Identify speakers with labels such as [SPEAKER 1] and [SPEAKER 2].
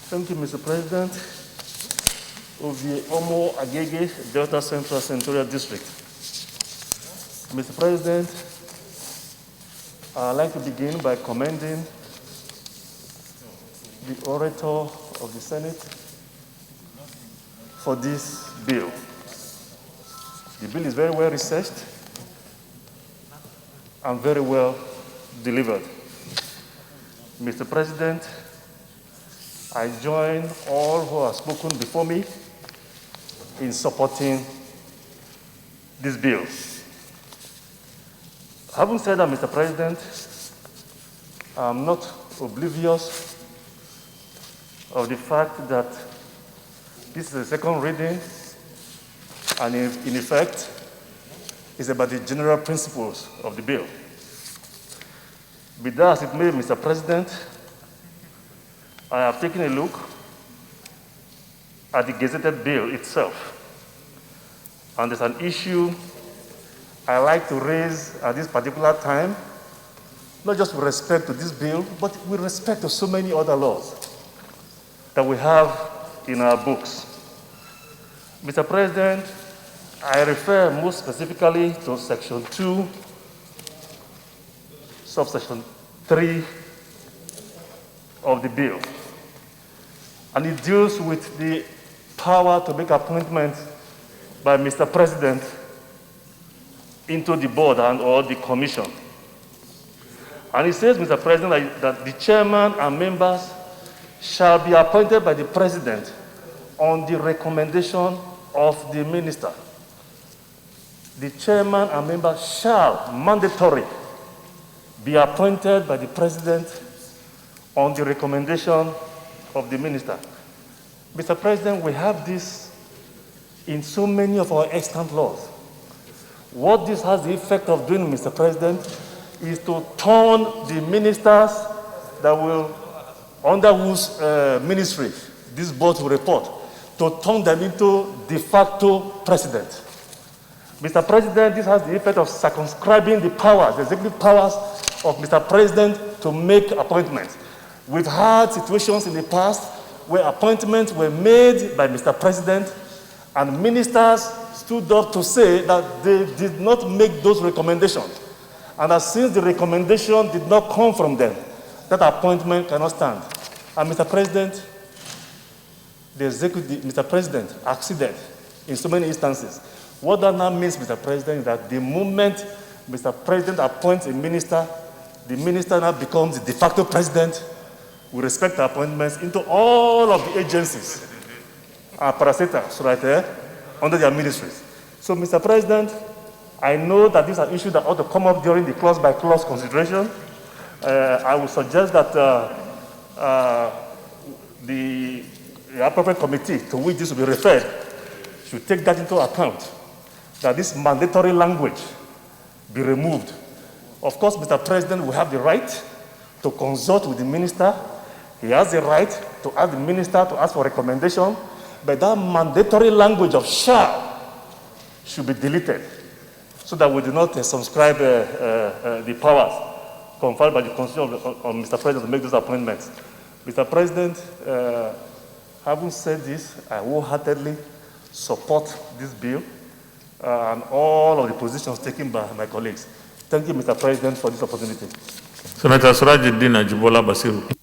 [SPEAKER 1] Thank you, Mr. President. Ovie Omo-Agege, Delta Central Senatorial District. Mr. President, I'd like to begin by commending the orator of the Senate for this bill. The bill is very well researched and very well delivered. Mr. President, I join all who have spoken before me in supporting this bill. Having said that, Mr. President, I'm not oblivious of the fact that this is a second reading, and in effect, it's about the general principles of the bill. Be that as it may, Mr. President, I have taken a look at the gazetted bill itself, and there's an issue I like to raise at this particular time, not just with respect to this bill, but with respect to so many other laws that we have in our books. Mr. President, I refer most specifically to Section 2, subsection 3 of the bill. And it deals with the power to make appointments by Mr. President into the board and or the commission. And it says, Mr. President, that the chairman and members shall be appointed by the president on the recommendation of the minister. The chairman and members shall mandatory be appointed by the president on the recommendation of the minister. Mr. President, we have this in so many of our extant laws. What this has the effect of doing, Mr. President, is to turn the ministers that will, under whose ministry this board will report, to turn them into de facto president. Mr. President, this has the effect of circumscribing the powers, the executive powers of Mr. President to make appointments. We've had situations in the past where appointments were made by Mr. President and ministers stood up to say that they did not make those recommendations. And that since the recommendation did not come from them, that appointment cannot stand. And Mr. President, the executive, Mr. President, acceded in so many instances. What that now means, Mr. President, is that the moment Mr. President appoints a minister, the minister now becomes the de facto president with respect to appointments into all of the agencies and parastatals right there under their ministries. So, Mr. President, I know that these are issues that ought to come up during the clause-by-clause consideration. I would suggest that the appropriate committee to which this will be referred should take that into account, that this mandatory language be removed. Of course, Mr. President will have the right to consult with the minister. He has the right to ask the minister to ask for recommendation, but that mandatory language of shall should be deleted so that we do not subscribe the powers conferred by the Constitution on Mr. President to make those appointments. Mr. President, having said this, I wholeheartedly support this bill and all of the positions taken by my colleagues. Thank you, Mr. President, for this opportunity.
[SPEAKER 2] Senator Surajuddin Ajibola Basiru.